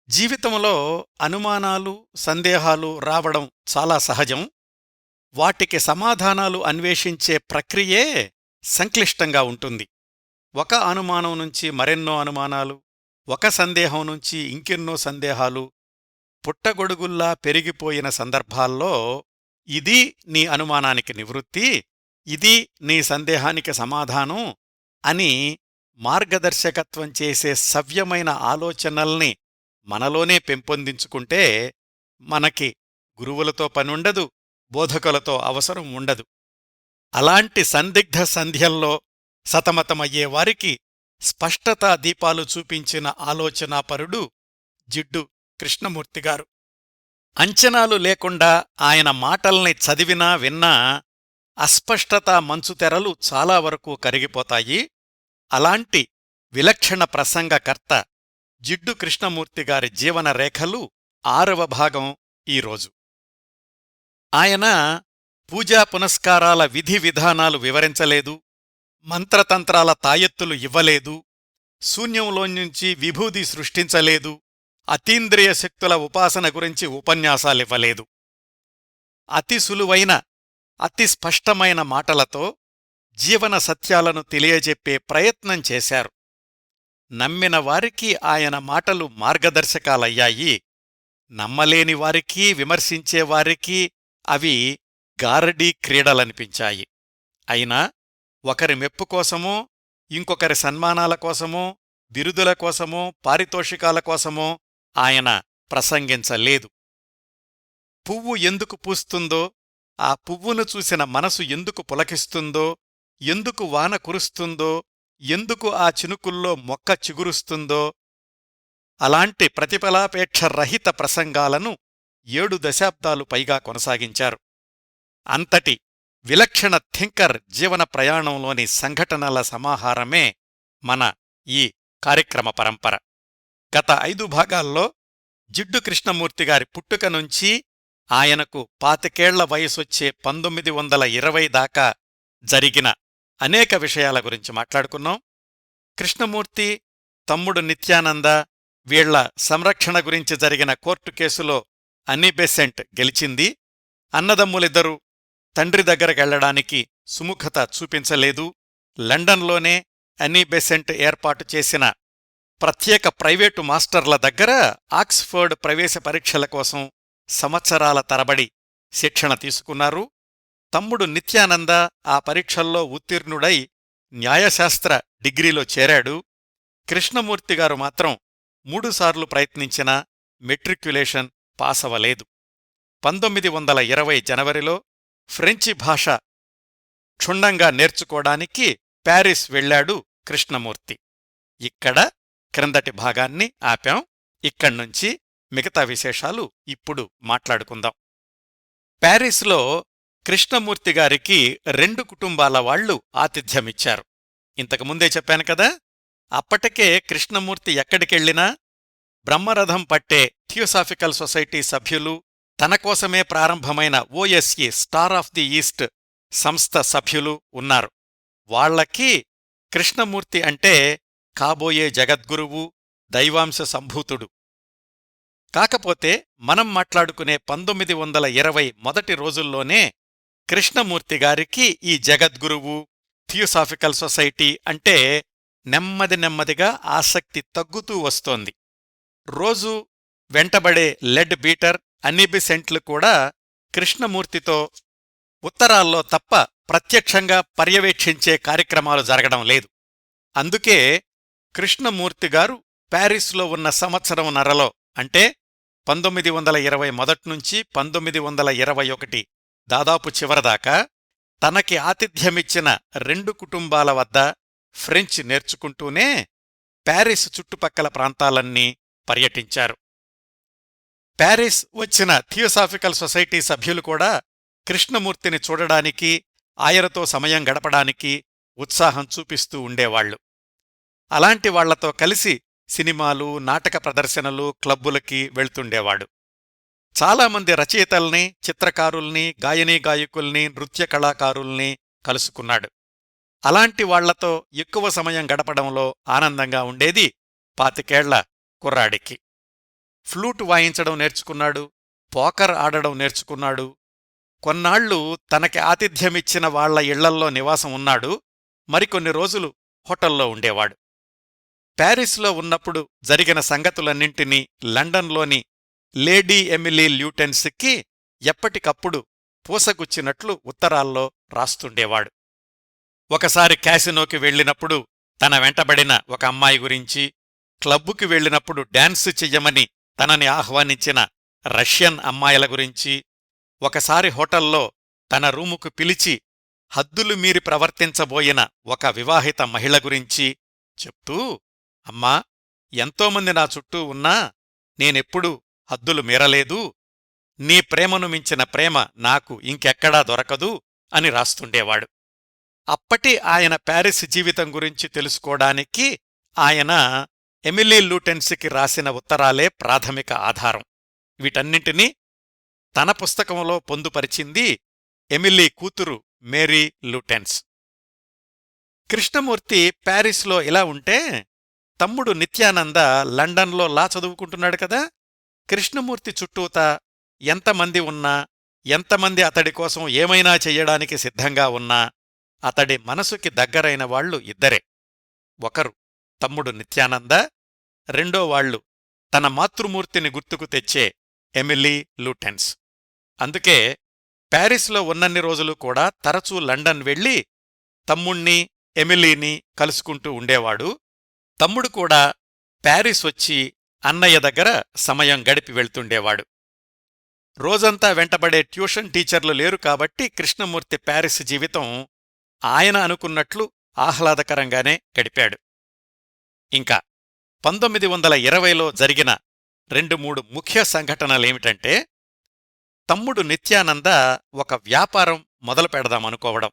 జీవితంలో అనుమానాలు, సందేహాలు రావడం చాలా సహజం. వాటికి సమాధానాలు అన్వేషించే ప్రక్రియే సంక్లిష్టంగా ఉంటుంది. ఒక అనుమానం నుంచి మరెన్నో అనుమానాలు, ఒక సందేహం నుంచి ఇంకెన్నో సందేహాలు పుట్టగొడుగుల్లా పెరిగిపోయిన సందర్భాల్లో ఇది నీ అనుమానానికి నివృత్తి, ఇది నీ సందేహానికి సమాధానం అని మార్గదర్శకత్వం చేసే సవ్యమైన ఆలోచనల్ని మనలోనే పెంపొందించుకుంటే మనకి గురువులతో పనుండదు, బోధకులతో అవసరం ఉండదు. అలాంటి సందిగ్ధ సంధ్యల్లో సతమతమయ్యేవారికి స్పష్టతా దీపాలు చూపించిన ఆలోచనాపరుడు జిడ్డు కృష్ణమూర్తిగారు. అంచనాలు లేకుండా ఆయన మాటల్ని చదివినా విన్నా అస్పష్టతా మంచుతెరలు చాలా వరకు కరిగిపోతాయి. అలాంటి విలక్షణ ప్రసంగకర్త జిడ్డు కృష్ణమూర్తిగారి జీవనరేఖలు 6వ భాగం ఈరోజు. ఆయన పూజా పునస్కారాల విధి విధానాలు వివరించలేదు, మంత్రతంత్రాల తాయెత్తులు ఇవ్వలేదు, శూన్యంలోంచి విభూది సృష్టించలేదు, అతీంద్రియ శక్తుల ఉపాసన గురించి ఉపన్యాసాలివ్వలేదు. అతి సులువైన, అతి స్పష్టమైన మాటలతో జీవన సత్యాలను తెలియజెప్పే ప్రయత్నం చేశారు. నమ్మిన వారికి ఆయన మాటలు మార్గదర్శకాలయ్యాయి. నమ్మలేని వారికీ, విమర్శించేవారికీ అవి గారడీ క్రీడలనిపించాయి. అయినా ఒకరి మెప్పుకోసమో, ఇంకొకరి సన్మానాల కోసమో, బిరుదుల కోసమో, పారితోషికాల కోసమో ఆయన ప్రసంగించలేదు. పువ్వు ఎందుకు పూస్తుందో, ఆ పువ్వును చూసిన మనసు ఎందుకు పులకిస్తుందో, ఎందుకు వాన కురుస్తుందో, ఎందుకు ఆ చినుకుల్లో మొక్క చిగురుస్తుందో, అలాంటి ప్రతిఫలాపేక్ష రహిత ప్రసంగాలను 7 దశాబ్దాలు పైగా కొనసాగించారు. అంతటి విలక్షణ థింకర్ జీవన ప్రయాణంలోని సంఘటనల సమాహారమే మన ఈ కార్యక్రమ పరంపర. గత 5 భాగాల్లో జిడ్డు కృష్ణమూర్తిగారి పుట్టుక నుంచి ఆయనకు 25 వయసొచ్చే 1920 దాకా జరిగిన అనేక విషయాల గురించి మాట్లాడుకున్నాం. కృష్ణమూర్తి, తమ్ముడు నిత్యానంద వీళ్ల సంరక్షణ గురించి జరిగిన కోర్టు కేసులో అన్నీ బెసెంట్ గెలిచింది. అన్నదమ్ములిద్దరూ తండ్రి దగ్గరకెళ్లడానికి సుముఖత చూపించలేదు. లండన్లోనే అన్నీ బెసెంట్ ఏర్పాటు చేసిన ప్రత్యేక ప్రైవేటు మాస్టర్ల దగ్గర ఆక్స్ఫర్డ్ ప్రవేశ పరీక్షల కోసం సంవత్సరాల తరబడి శిక్షణ తీసుకున్నారు. తమ్ముడు నిత్యానంద ఆ పరీక్షల్లో ఉత్తీర్ణుడై న్యాయశాస్త్ర డిగ్రీలో చేరాడు. కృష్ణమూర్తిగారు మాత్రం 3 సార్లు ప్రయత్నించినా మెట్రిక్యులేషన్ పాసవలేదు. 1920 జనవరిలో ఫ్రెంచి భాష క్షుణ్ణంగా నేర్చుకోడానికి ప్యారిస్ వెళ్లాడు కృష్ణమూర్తి. ఇక్కడ క్రిందటి భాగాన్ని ఆపాం. ఇక్కడ్నుంచి మిగతా విశేషాలు ఇప్పుడు మాట్లాడుకుందాం. ప్యారిస్లో కృష్ణమూర్తిగారికి 2 కుటుంబాల వాళ్లు ఆతిథ్యమిచ్చారు. ఇంతకుముందే చెప్పాను కదా. అప్పటికే కృష్ణమూర్తి ఎక్కడికెళ్లినా బ్రహ్మరథం పట్టే థియోసాఫికల్ సొసైటీ సభ్యులు, తనకోసమే ప్రారంభమైన ఓఎస్ఈ స్టార్ ఆఫ్ ది ఈస్ట్ సంస్థ సభ్యులు ఉన్నారు. వాళ్లకి కృష్ణమూర్తి అంటే కాబోయే జగద్గురువు, దైవాంశ సంభూతుడు. కాకపోతే మనం మాట్లాడుకునే 1920 మొదటి రోజుల్లోనే కృష్ణమూర్తిగారికి ఈ జగద్గురువు, థియోసాఫికల్ సొసైటీ అంటే నెమ్మదిగా ఆసక్తి తగ్గుతూ వస్తోంది. రోజూ వెంటబడే లెడ్ బీటర్, అన్నీబిసెంట్లు కూడా కృష్ణమూర్తితో ఉత్తరాల్లో తప్ప ప్రత్యక్షంగా పర్యవేక్షించే కార్యక్రమాలు జరగడం లేదు. అందుకే కృష్ణమూర్తిగారు ప్యారిస్లో ఉన్న సంవత్సరంన్నరలో, అంటే 1920 మొదట్నుంచి 1921 దాదాపు చివరదాకా తనకి ఆతిథ్యమిచ్చిన 2 కుటుంబాల వద్ద ఫ్రెంచ్ నేర్చుకుంటూనే ప్యారిస్ చుట్టుపక్కల ప్రాంతాలన్నీ పర్యటించారు. ప్యారిస్ వచ్చిన థియోసాఫికల్ సొసైటీ సభ్యులు కూడా కృష్ణమూర్తిని చూడడానికి, ఆయనతో సమయం గడపడానికి ఉత్సాహం చూపిస్తూ ఉండేవాళ్లు. అలాంటి వాళ్లతో కలిసి సినిమాలు, నాటక ప్రదర్శనలు, క్లబ్బులకి వెళ్తుండేవాడు. చాలామంది రచయితల్ని, చిత్రకారుల్ని, గాయనీగాయకుల్ని, నృత్య కళాకారుల్ని కలుసుకున్నాడు. అలాంటి వాళ్లతో ఎక్కువ సమయం గడపడంలో ఆనందంగా ఉండేది 25 కుర్రాడికి. ఫ్లూట్ వాయించడం నేర్చుకున్నాడు, పోకర్ ఆడడం నేర్చుకున్నాడు. కొన్నాళ్లు తనకి ఆతిథ్యమిచ్చిన వాళ్ల ఇళ్లల్లో నివాసం ఉన్నాడు. మరికొన్ని రోజులు హోటల్లో ఉండేవాడు. ప్యారిస్లో ఉన్నప్పుడు జరిగిన సంగతులన్నింటినీ లండన్లోని లేడీ ఎమిలీ ల్యూటెన్స్కి ఎప్పటికప్పుడు పూసగుచ్చినట్లు ఉత్తరాల్లో రాస్తుండేవాడు. ఒకసారి క్యాసినోకి వెళ్ళినప్పుడు తన వెంటబడిన ఒక అమ్మాయి గురించి, క్లబ్బుకి వెళ్ళినప్పుడు డాన్స్ చెయ్యమని తనని ఆహ్వానించిన రష్యన్ అమ్మాయిల గురించి, ఒకసారి హోటల్లో తన రూముకు పిలిచి హద్దులు మీరి ప్రవర్తించబోయిన ఒక వివాహిత మహిళ గురించి చెప్తూ, అమ్మా, ఎంతోమంది నా చుట్టూ ఉన్నా నేనెప్పుడూ హద్దులు మీరలేదు, నీ ప్రేమను మించిన ప్రేమ నాకు ఇంకెక్కడా దొరకదు అని రాస్తుండేవాడు. అప్పటి ఆయన ప్యారిస్ జీవితం గురించి తెలుసుకోవడానికి ఆయన ఎమిలీ లూటెన్స్కి రాసిన ఉత్తరాలే ప్రాథమిక ఆధారం. వీటన్నింటినీ తన పుస్తకంలో పొందుపరిచింది ఎమిలీ కూతురు మేరీ లూటెన్స్. కృష్ణమూర్తి ప్యారిస్లో ఇలా ఉంటే, తమ్ముడు నిత్యానంద లండన్లో లా చదువుకుంటున్నాడు కదా. కృష్ణమూర్తి చుట్టూతా ఎంతమంది ఉన్నా, ఎంతమంది అతడి కోసం ఏమైనా చెయ్యడానికి సిద్ధంగా ఉన్నా అతడి మనసుకి దగ్గరైన వాళ్లు ఇద్దరే. ఒకరు తమ్ముడు నిత్యానంద, రెండోవాళ్లు తన మాతృమూర్తిని గుర్తుకు తెచ్చే ఎమిలీ లూటెన్స్. అందుకే ప్యారిస్లో ఉన్నన్ని రోజులు కూడా తరచూ లండన్ వెళ్ళి తమ్ముణ్ణి ఎమిలీని కలుసుకుంటూ ఉండేవాడు. తమ్ముడు కూడా ప్యారిస్ వచ్చి అన్నయ్య దగ్గర సమయం గడిపి వెళ్తుండేవాడు. రోజంతా వెంటబడే ట్యూషన్ టీచర్లు లేరు కాబట్టి కృష్ణమూర్తి ప్యారిస్ జీవితం ఆయన అనుకున్నట్లు ఆహ్లాదకరంగానే గడిపాడు. ఇంకా 1920లో జరిగిన 2-3 ముఖ్య సంఘటనలేమిటంటే, తమ్ముడు నిత్యానంద ఒక వ్యాపారం మొదలు పెడదామనుకోవడం.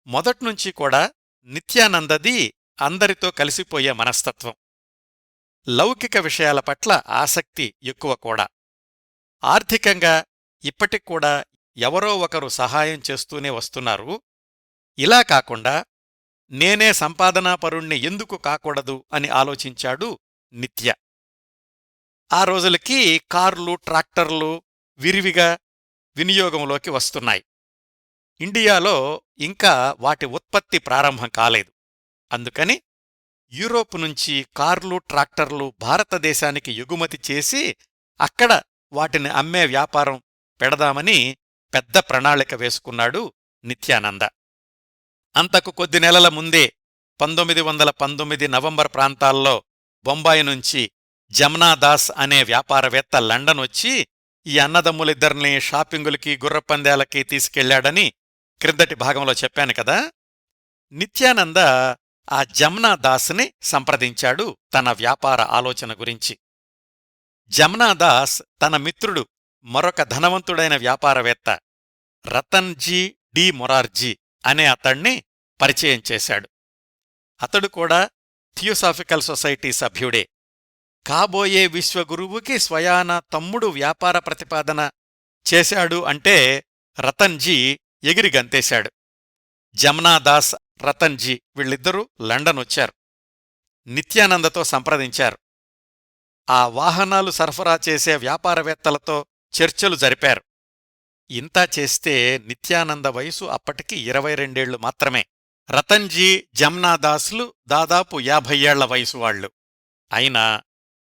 మొదట్నుంచి కూడా నిత్యానందది అందరితో కలిసిపోయే మనస్తత్వం. లౌకిక విషయాల పట్ల ఆసక్తి ఎక్కువ కూడా. ఆర్థికంగా ఇప్పటిక్కూడా ఎవరో ఒకరు సహాయం చేస్తూనే వస్తున్నారు. ఇలా కాకుండా నేనే సంపాదనాపరుణ్ణి ఎందుకు కాకూడదు అని ఆలోచించాడు నిత్య. ఆ రోజులకి కార్లు, ట్రాక్టర్లు విరివిగా వినియోగంలోకి వస్తున్నాయి. ఇండియాలో ఇంకా వాటి ఉత్పత్తి ప్రారంభం కాలేదు. అందుకని యూరోప్ నుంచి కార్లు, ట్రాక్టర్లు భారతదేశానికి ఎగుమతి చేసి అక్కడ వాటిని అమ్మే వ్యాపారం పెడదామని పెద్ద ప్రణాళిక వేసుకున్నాడు నిత్యానంద. అంతకు కొద్ది నెలల ముందే 1919 నవంబర్ ప్రాంతాల్లో బొంబాయి నుంచి జమ్నాదాస్ అనే వ్యాపారవేత్త లండన్ వచ్చి ఈ అన్నదమ్ములిద్దరినీ షాపింగులకి, గుర్రపందేలకి తీసుకెళ్లాడని క్రిందటి భాగంలో చెప్పాను కదా. నిత్యానంద ఆ జమ్నాదాస్ని సంప్రదించాడు తన వ్యాపార ఆలోచన గురించి. జమ్నాదాస్ తన మిత్రుడు మరొక ధనవంతుడైన వ్యాపారవేత్త రతన్జీ డి మొరార్జీ అనే అతణ్ణి పరిచయం చేశాడు. అతడు కూడా థియోసాఫికల్ సొసైటీ సభ్యుడే. కాబోయే విశ్వగురువుకి స్వయాన తమ్ముడు వ్యాపార ప్రతిపాదన చేశాడు అంటే రతన్జీ ఎగిరి గంతేశాడు. జమ్నాదాస్, రతన్జీ వీళ్ళిద్దరూ లండన్ వచ్చారు. నిత్యానందతో సంప్రదించారు. ఆ వాహనాలు సరఫరా చేసే వ్యాపారవేత్తలతో చర్చలు జరిపారు. ఇంతా చేస్తే నిత్యానంద వయసు అప్పటికి 22 మాత్రమే. రతన్జీ, జమ్నాదాస్లు దాదాపు 50 ఏళ్ల వయసువాళ్లు. అయినా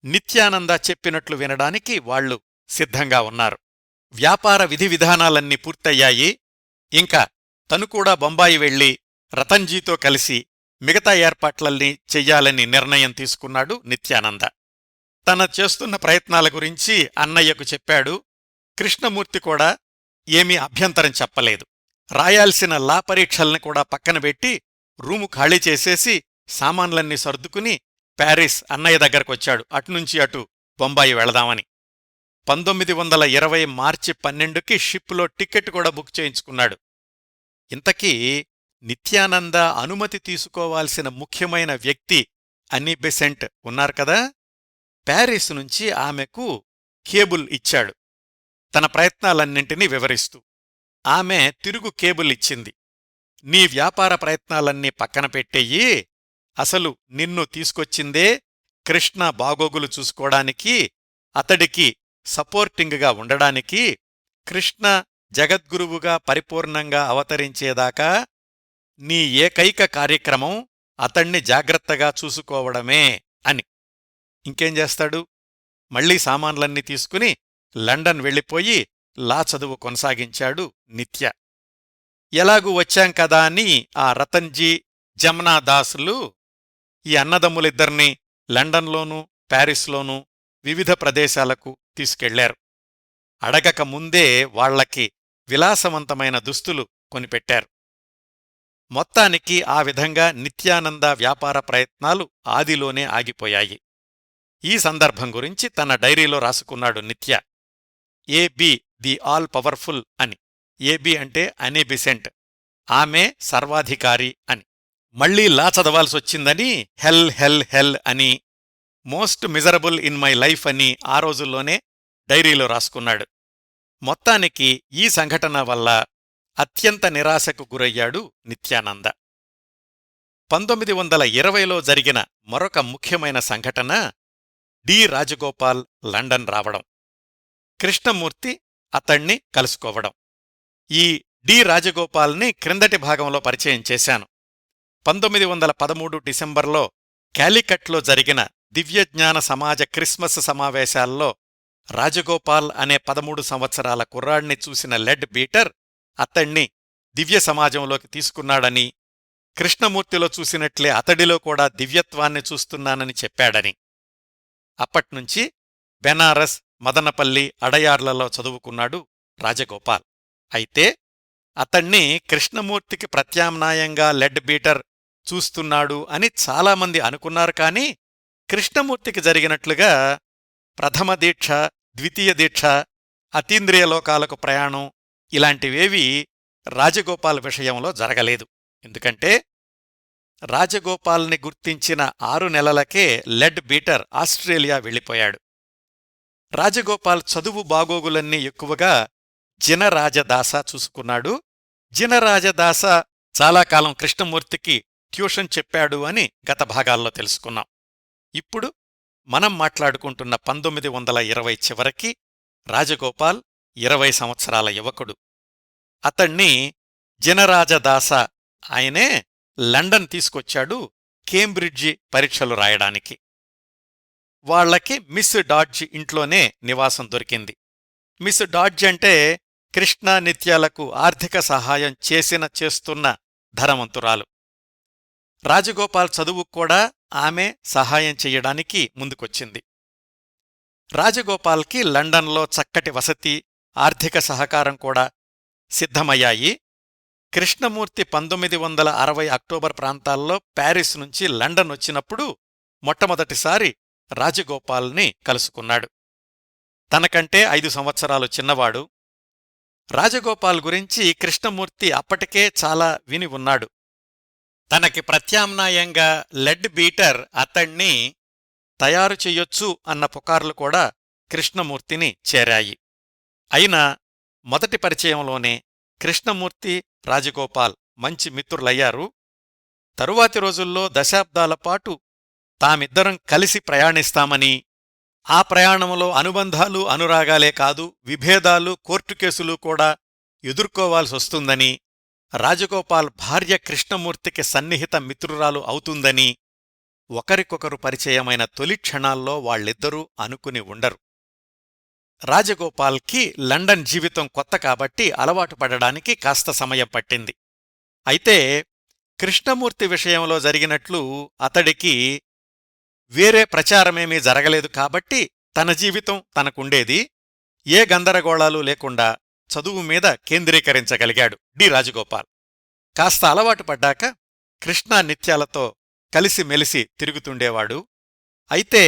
నిత్యానంద చెప్పినట్లు వినడానికి వాళ్లు సిద్ధంగా ఉన్నారు. వ్యాపార విధి విధానాలన్నీ పూర్తయ్యాయి. ఇంకా తను కూడా బొంబాయి వెళ్లి రతన్జీతో కలిసి మిగతా ఏర్పాట్లన్నీ చెయ్యాలని నిర్ణయం తీసుకున్నాడు నిత్యానంద. తన చేస్తున్న ప్రయత్నాల గురించి అన్నయ్యకు చెప్పాడు. కృష్ణమూర్తి కూడా ఏమీ అభ్యంతరం చెప్పలేదు. రాయాల్సిన లా పరీక్షల్ని కూడా పక్కనబెట్టి రూము ఖాళీ చేసేసి సామాన్లన్నీ సర్దుకుని ప్యారిస్ అన్నయ్య దగ్గరకొచ్చాడు. అటునుంచి అటు బొంబాయి వెళదామని. 1920 మార్చి 12కి షిప్లో టికెట్ కూడా బుక్ చేయించుకున్నాడు. ఇంతకీ నిత్యానంద అనుమతి తీసుకోవాల్సిన ముఖ్యమైన వ్యక్తి అన్నీ బెసెంట్ ఉన్నారు కదా. ప్యారిస్ నుంచి ఆమెకు కేబుల్ ఇచ్చాడు తన ప్రయత్నాలన్నింటినీ వివరిస్తూ. ఆమె తిరుగు కేబుల్ ఇచ్చింది. నీ వ్యాపార ప్రయత్నాలన్నీ పక్కన పెట్టెయ్యి, అసలు నిన్ను తీసుకొచ్చిందే కృష్ణ బాగోగులు చూసుకోవడానికి, అతడికి సపోర్టింగ్గా ఉండడానికి కృష్ణ జగద్గురువుగా పరిపూర్ణంగా అవతరించేదాకా నీ ఏకైక కార్యక్రమం అతణ్ణి జాగ్రత్తగా చూసుకోవడమే అని. ఇంకేం చేస్తాడు? మళ్లీ సామాన్లన్నీ తీసుకుని లండన్ వెళ్ళిపోయి లా చదువు కొనసాగించాడు నిత్య. ఎలాగూ వచ్చాం కదా అని ఆ రతన్జీ, జమ్నాదాసులు ఈ అన్నదమ్ములిద్దర్నీ లండన్లోనూ ప్యారిస్లోనూ వివిధ ప్రదేశాలకు తీసుకెళ్లారు. అడగక ముందే వాళ్లకి విలాసవంతమైన దుస్తులు కొనిపెట్టారు. మొత్తానికి ఆ విధంగా నిత్యానంద వ్యాపార ప్రయత్నాలు ఆదిలోనే ఆగిపోయాయి. ఈ సందర్భం గురించి తన డైరీలో రాసుకున్నాడు నిత్య. ఏబి ది ఆల్ పవర్ఫుల్ అని. ఏబి అంటే అనెబిసెంట్, ఆమె సర్వాధికారి అని. మళ్లీ లా చదవాల్సొచ్చిందని హెల్ హెల్ హెల్ అని, most miserable in my life అని ఆ రోజుల్లోనే డైరీలో రాసుకున్నాడు. మొత్తానికి ఈ సంఘటన వల్ల అత్యంత నిరాశకు గురయ్యాడు నిత్యానంద. 1920లో జరిగిన మరొక ముఖ్యమైన సంఘటన డి రాజగోపాల్ లండన్ రావడం, కృష్ణమూర్తి అతణ్ణి కలుసుకోవడం. ఈ డి రాజగోపాల్ని క్రిందటి భాగంలో పరిచయం చేశాను. 1913 డిసెంబర్లో క్యాలికట్లో జరిగిన దివ్యజ్ఞాన సమాజ క్రిస్మస్ సమావేశాల్లో రాజగోపాల్ అనే 13 సంవత్సరాల కుర్రాణ్ణి చూసిన లెడ్ బీటర్ అతణ్ణి దివ్య సమాజంలోకి తీసుకున్నాడని, కృష్ణమూర్తిలో చూసినట్లే అతడిలో కూడా దివ్యత్వాన్ని చూస్తున్నానని చెప్పాడని. అప్పట్నుంచి బెనారస్, మదనపల్లి, అడయార్లలో చదువుకున్నాడు రాజగోపాల్. అయితే అతణ్ణి కృష్ణమూర్తికి ప్రత్యామ్నాయంగా లెడ్ బీటర్ చూస్తున్నాడు అని చాలామంది అనుకున్నారు. కాని కృష్ణమూర్తికి జరిగినట్లుగా ప్రథమ దీక్ష, ద్వితీయ దీక్ష, అతీంద్రియలోకాలకు ప్రయాణం ఇలాంటివేవీ రాజగోపాల్ విషయంలో జరగలేదు. ఎందుకంటే రాజగోపాల్ని గుర్తించిన 6 నెలలకే లెడ్ బీటర్ ఆస్ట్రేలియా వెళ్ళిపోయాడు. రాజగోపాల్ చదువు బాగోగులన్నీ ఎక్కువగా జినరాజదాస చూసుకున్నాడు. జినరాజదాస చాలా కాలం కృష్ణమూర్తికి ట్యూషన్ చెప్పాడు అని గత భాగాల్లో తెలుసుకున్నాం. ఇప్పుడు మనం మాట్లాడుకుంటున్న 1920 చివరికి రాజగోపాల్ 20 సంవత్సరాల యువకుడు. అతణ్ణి జినరాజదాస ఆయనే లండన్ తీసుకొచ్చాడు కేంబ్రిడ్జి పరీక్షలు రాయడానికి. వాళ్లకి మిస్ డాడ్జ్ ఇంట్లోనే నివాసం దొరికింది. మిస్ డాడ్జ్ అంటే కృష్ణ నిత్యాలకు ఆర్థిక సహాయం చేస్తున్న ధనవంతురాలు. రాజగోపాల్ చదువుకూడా ఆమె సహాయం చెయ్యడానికి ముందుకొచ్చింది. రాజగోపాల్కి లండన్లో చక్కటి వసతి, ఆర్థిక సహకారం కూడా సిద్ధమయ్యాయి. కృష్ణమూర్తి 1960 అక్టోబర్ ప్రాంతాల్లో ప్యారిస్ నుంచి లండన్ వచ్చినప్పుడు మొట్టమొదటిసారి రాజగోపాల్ని కలుసుకున్నాడు. తనకంటే 5 సంవత్సరాలు చిన్నవాడు. రాజగోపాల్ గురించి కృష్ణమూర్తి అప్పటికే చాలా విని ఉన్నాడు. తనకి ప్రత్యామ్నాయంగా లెడ్ బీటర్ అతణ్ణి తయారు చెయ్యొచ్చు అన్న పుకార్లు కూడా కృష్ణమూర్తిని చేరాయి. అయినా మొదటి పరిచయంలోనే కృష్ణమూర్తి, రాజగోపాల్ మంచి మిత్రులయ్యారు. తరువాతి రోజుల్లో దశాబ్దాలపాటు తామిద్దరం కలిసి ప్రయాణిస్తామని, ఆ ప్రయాణంలో అనుబంధాలు, అనురాగాలే కాదు విభేదాలు, కోర్టు కేసులు కూడా ఎదుర్కోవాల్సొస్తుందని, రాజగోపాల్ భార్య కృష్ణమూర్తికి సన్నిహిత మిత్రురాలు అవుతుందని ఒకరికొకరు పరిచయమైన తొలి క్షణాల్లో వాళ్ళిద్దరూ అనుకుని ఉండరు. రాజగోపాల్కి లండన్ జీవితం కొత్త కాబట్టి అలవాటు పడడానికి కాస్త సమయం పట్టింది. అయితే కృష్ణమూర్తి విషయంలో జరిగినట్లు అతడికి వేరే ప్రచారమేమీ జరగలేదు కాబట్టి తన జీవితం తనకుండేది. ఏ గందరగోళాలు లేకుండా చదువు మీద కేంద్రీకరించగలిగాడు డి రాజగోపాల్. కాస్త అలవాటు పడ్డాక కృష్ణా నిత్యాలతో కలిసిమెలిసి తిరుగుతుండేవాడు. అయితే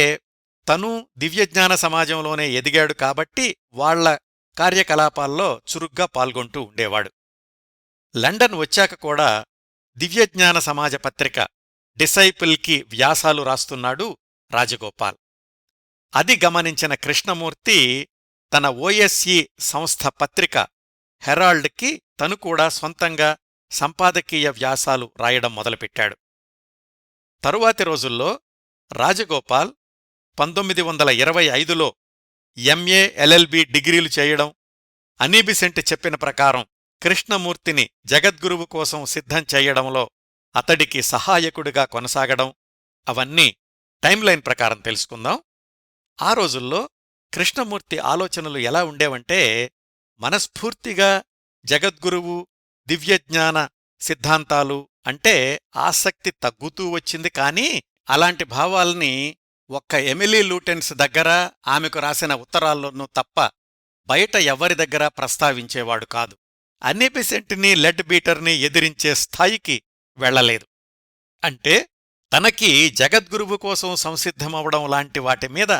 తను దివ్యజ్ఞాన సమాజంలోనే ఎదిగాడు కాబట్టి వాళ్ల కార్యకలాపాల్లో చురుగ్గా పాల్గొంటూ ఉండేవాడు. లండన్ వచ్చాక కూడా దివ్యజ్ఞాన సమాజ పత్రిక డిసైపుల్కి వ్యాసాలు రాస్తున్నాడు రాజగోపాల్. అది గమనించిన కృష్ణమూర్తి తన ఓఎస్ఈ సంస్థ పత్రిక హెరాల్డ్కి తను కూడా సొంతంగా సంపాదకీయ వ్యాసాలు రాయడం మొదలుపెట్టాడు. తరువాతి రోజుల్లో రాజగోపాల్ 1925లో ఎంఏ ఎల్ఎల్బి డిగ్రీలు చేయడం, అనీ బెసెంట్ చెప్పిన ప్రకారం కృష్ణమూర్తిని జగద్గురువు కోసం సిద్ధం చెయ్యడంలో అతడికి సహాయకుడిగా కొనసాగడం, అవన్నీ టైంలైన్ ప్రకారం తెలుసుకుందాం. ఆ రోజుల్లో కృష్ణమూర్తి ఆలోచనలు ఎలా ఉండేవంటే, మనస్ఫూర్తిగా జగద్గురువు, దివ్యజ్ఞాన సిద్ధాంతాలు అంటే ఆసక్తి తగ్గుతూ వచ్చింది. కానీ అలాంటి భావాల్ని ఒక్క ఎమిలీ లూటెన్స్ దగ్గర, ఆమెకు రాసిన ఉత్తరాల్లోనూ తప్ప బయట ఎవ్వరి దగ్గర ప్రస్తావించేవాడు కాదు. అన్నీ బెసెంట్ని, లెడ్ బీటర్ని ఎదిరించే స్థాయికి వెళ్లలేదు. అంటే తనకి జగద్గురువు కోసం సంసిద్ధమవడం లాంటి వాటి మీద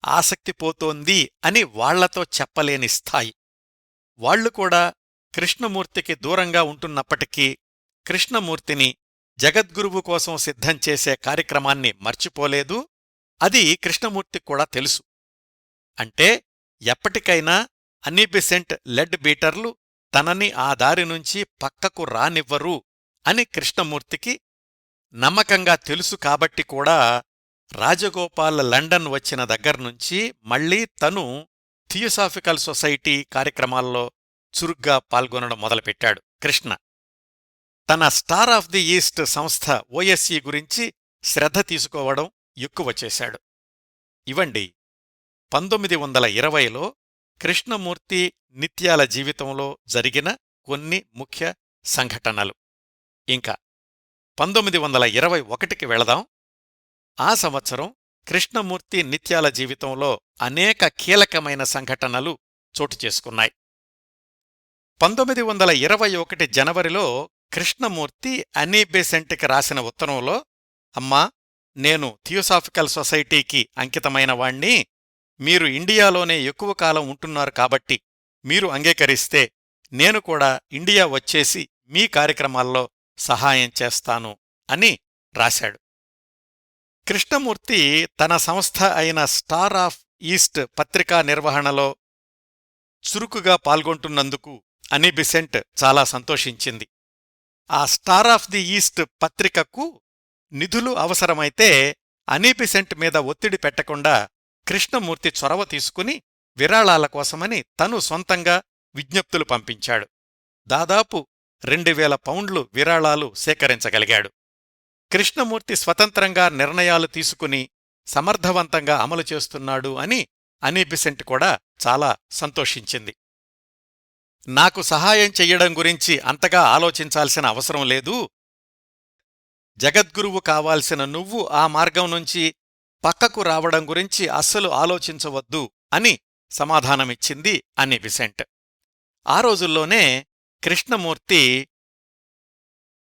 ఆసక్తి పోతోంది అని వాళ్లతో చెప్పలేని స్థాయి. వాళ్లు కూడా కృష్ణమూర్తికి దూరంగా ఉంటున్నప్పటికీ కృష్ణమూర్తిని జగద్గురువు కోసం సిద్ధం చేసే కార్యక్రమాన్ని మర్చిపోలేదు. అది కృష్ణమూర్తికి కూడా తెలుసు. అంటే ఎప్పటికైనా అన్నీ బెసెంట్, లెడ్ బీటర్లు తనని ఆ దారి నుంచి పక్కకు రానివ్వరు అని కృష్ణమూర్తికి నమ్మకంగా తెలుసు. కాబట్టి కూడా రాజగోపాల్ లండన్ వచ్చిన దగ్గర్నుంచి మళ్లీ తను థియోసాఫికల్ సొసైటీ కార్యక్రమాల్లో చురుగ్గా పాల్గొనడం మొదలుపెట్టాడు కృష్ణ. తన స్టార్ ఆఫ్ ది ఈస్ట్ సంస్థ ఓఎస్ఈ గురించి శ్రద్ధ తీసుకోవడం ఎక్కువ చేశాడు. ఇవండి 1920లో కృష్ణమూర్తి నిత్యాల జీవితంలో జరిగిన కొన్ని ముఖ్య సంఘటనలు. ఇంకా 1921కి వెళదాం. ఆ సంవత్సరం కృష్ణమూర్తి నిత్యాల జీవితంలో అనేక కీలకమైన సంఘటనలు చోటుచేసుకున్నాయి. 1921 జనవరిలో కృష్ణమూర్తి అన్నీ బెసెంట్కి రాసిన ఉత్తరంలో, అమ్మా, నేను థియోసాఫికల్ సొసైటీకి అంకితమైన వాణ్ణి. మీరు ఇండియాలోనే ఎక్కువ కాలం ఉంటున్నారు కాబట్టి మీరు అంగీకరిస్తే నేను కూడా ఇండియా వచ్చేసి మీ కార్యక్రమాల్లో సహాయం చేస్తాను అని రాశాడు. కృష్ణమూర్తి తన సంస్థ అయిన స్టార్ ఆఫ్ ఈస్ట్ పత్రికా నిర్వహణలో చురుకుగా పాల్గొంటున్నందుకు అనీ బెసెంట్ చాలా సంతోషించింది. ఆ స్టార్ ఆఫ్ ది ఈస్ట్ పత్రికకు నిధులు అవసరమైతే అనీ బెసెంట్ మీద ఒత్తిడి పెట్టకుండా కృష్ణమూర్తి చొరవ తీసుకుని విరాళాల కోసమని తను సొంతంగా విజ్ఞప్తులు పంపించాడు. దాదాపు 2000 పౌండ్లు విరాళాలు సేకరించగలిగాడు. కృష్ణమూర్తి స్వతంత్రంగా నిర్ణయాలు తీసుకుని సమర్థవంతంగా అమలు చేస్తున్నాడు అని అనీ బెసెంట్ కూడా చాలా సంతోషించింది. నాకు సహాయం చెయ్యడం గురించి అంతగా ఆలోచించాల్సిన అవసరం లేదు. జగద్గురువు కావాల్సిన నువ్వు ఆ మార్గం నుంచి పక్కకు రావడం గురించి అస్సలు ఆలోచించవద్దు అని సమాధానమిచ్చింది అన్నీ బెసెంట్. ఆ రోజుల్లోనే కృష్ణమూర్తి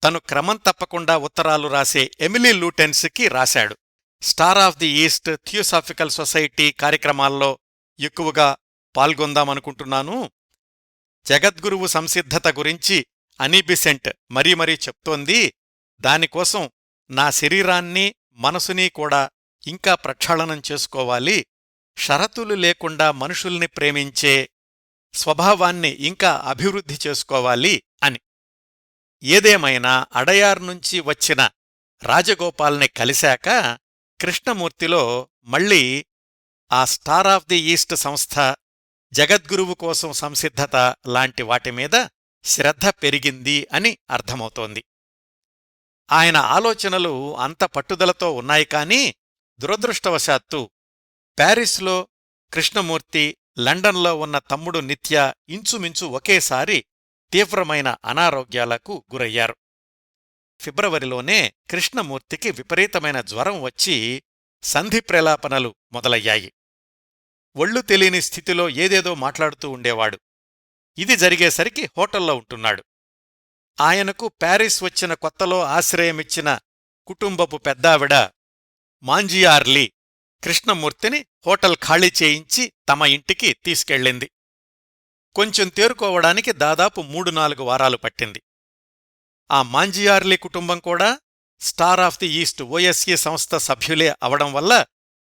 తను క్రమం తప్పకుండా ఉత్తరాలు రాసే ఎమిలీ లూటెన్స్కి రాశాడు. Star of the east theosophical society కార్యక్రమాల్లో ఎక్కువగా పాల్గొందామనుకుంటున్నాను. జగద్గురువు సంసిద్ధత గురించి అనీ బెసెంట్ మరీ మరీ చెప్తోంది. దానికోసం నా శరీరాన్ని, మనసుని కూడా ఇంకా ప్రక్షాళనం చేసుకోవాలి. షరతులు లేకుండా మనుషుల్ని ప్రేమించే స్వభావాన్ని ఇంకా అభివృద్ధి చేసుకోవాలి అని. ఏదేమైనా అడయార్ నుంచి వచ్చిన రాజగోపాల్ని కలిశాక కృష్ణమూర్తిలో మళ్లీ ఆ స్టార్ ఆఫ్ ది ఈస్ట్ సంస్థ, జగద్గురువు కోసం సంసిద్ధత లాంటి వాటిమీద శ్రద్ధ పెరిగింది అని అర్థమవుతోంది. ఆయన ఆలోచనలు అంత పట్టుదలతో ఉన్నాయి. కానీ దురదృష్టవశాత్తు ప్యారిస్లో కృష్ణమూర్తి, లండన్లో ఉన్న తమ్ముడు నిత్య ఇంచుమించు ఒకేసారి తీవ్రమైన అనారోగ్యాలకు గురయ్యారు. ఫిబ్రవరిలోనే కృష్ణమూర్తికి విపరీతమైన జ్వరం వచ్చి సంధి ప్రలాపనలు మొదలయ్యాయి. ఒళ్ళు తెలియని స్థితిలో ఏదేదో మాట్లాడుతూ ఉండేవాడు. ఇది జరిగేసరికి హోటల్లో ఉంటున్నాడు. ఆయనకు ప్యారిస్ వచ్చిన కొత్తలో ఆశ్రయమిచ్చిన కుటుంబపు పెద్దావిడ మాంజియార్లీ కృష్ణమూర్తిని హోటల్ ఖాళీ చేయించి తమ ఇంటికి తీసుకెళ్ళింది. కొంచెం తేరుకోవడానికి దాదాపు 3-4 వారాలు పట్టింది. ఆ మాంజియార్లీ కుటుంబం కూడా స్టార్ ఆఫ్ ది ఈస్ట్ ఓఎస్ఈ సంస్థ సభ్యులే అవడం వల్ల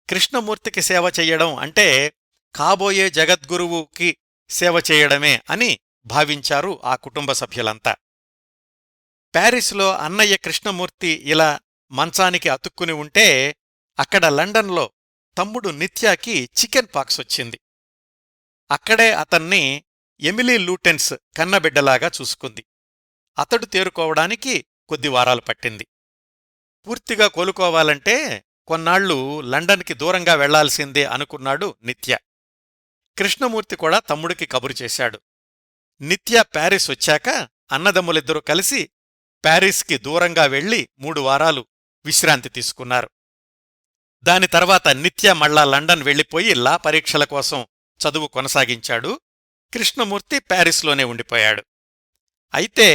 కృష్ణమూర్తికి సేవ చెయ్యడం అంటే కాబోయే జగద్గురువుకి సేవ చేయడమే అని భావించారు ఆ కుటుంబ సభ్యులంతా. ప్యారిస్లో అన్నయ్య కృష్ణమూర్తి ఇలా మంచానికి అతుక్కుని ఉంటే అక్కడ లండన్లో తమ్ముడు నిత్యాకి చికెన్ పాక్స్ వచ్చింది. అక్కడే అతన్ని ఎమిలీ లూటెన్స్ కన్నబిడ్డలాగా చూసుకుంది. అతడు తేరుకోవడానికి కొద్ది వారాలు పట్టింది. పూర్తిగా కోలుకోవాలంటే కొన్నాళ్లు లండన్కి దూరంగా వెళ్లాల్సిందే అనుకున్నాడు నిత్య. కృష్ణమూర్తి కూడా తమ్ముడికి కబురు చేశాడు. నిత్య ప్యారిస్ వచ్చాక అన్నదమ్ములిద్దరూ కలిసి ప్యారిస్కి దూరంగా వెళ్లి 3 వారాలు విశ్రాంతి తీసుకున్నారు. దాని తర్వాత నిత్య మళ్ళా లండన్ వెళ్లిపోయి లా పరీక్షల కోసం చదువు కొనసాగించాడు. కృష్ణమూర్తి ప్యారిస్లోనే ఉండిపోయాడు. అయితే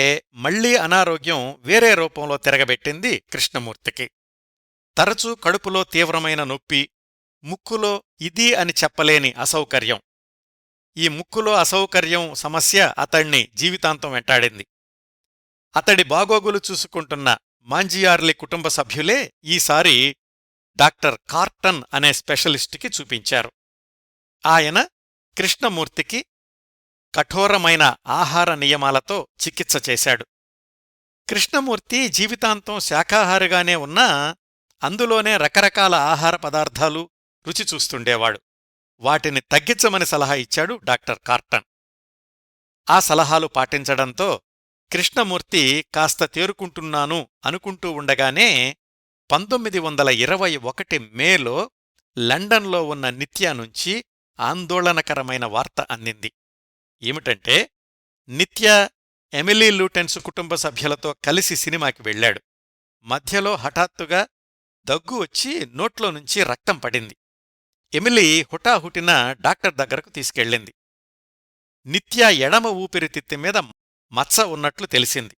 మళ్లీ అనారోగ్యం వేరే రూపంలో తిరగబెట్టింది కృష్ణమూర్తికి. తరచూ కడుపులో తీవ్రమైన నొప్పి, ముక్కులో ఇది అని చెప్పలేని అసౌకర్యం. ఈ ముక్కులో అసౌకర్యం సమస్య అతణ్ణి జీవితాంతం వెంటాడింది. అతడి బాగోగులు చూసుకుంటున్న మాంజియార్లీ కుటుంబ సభ్యులే ఈసారి డాక్టర్ కార్టన్ అనే స్పెషలిస్టుకి చూపించారు. ఆయన కృష్ణమూర్తికి కఠోరమైన ఆహార నియమాలతో చికిత్స చేశాడు. కృష్ణమూర్తి జీవితాంతం శాకాహారిగానే ఉన్నా అందులోనే రకరకాల ఆహార పదార్థాలు రుచి చూస్తుండేవాడు. వాటిని తగ్గించమని సలహా ఇచ్చాడు డాక్టర్ కార్టన్. ఆ సలహాలు పాటించడంతో కృష్ణమూర్తి కాస్త తేరుకుంటున్నాను అనుకుంటూ ఉండగానే 1921 మేలో లండన్లో ఉన్న నిత్య నుంచి ఆందోళనకరమైన వార్త అందింది. ఏమిటంటే నిత్య ఎమిలీ లూటెన్స్ కుటుంబ సభ్యులతో కలిసి సినిమాకి వెళ్లాడు. మధ్యలో హఠాత్తుగా దగ్గు వచ్చి నోట్లో నుంచి రక్తం పడింది. ఎమిలీ హుటాహుటిన డాక్టర్ దగ్గరకు తీసుకెళ్ళింది. నిత్య ఎడమ ఊపిరితిత్తి మీద మచ్చ ఉన్నట్లు తెలిసింది.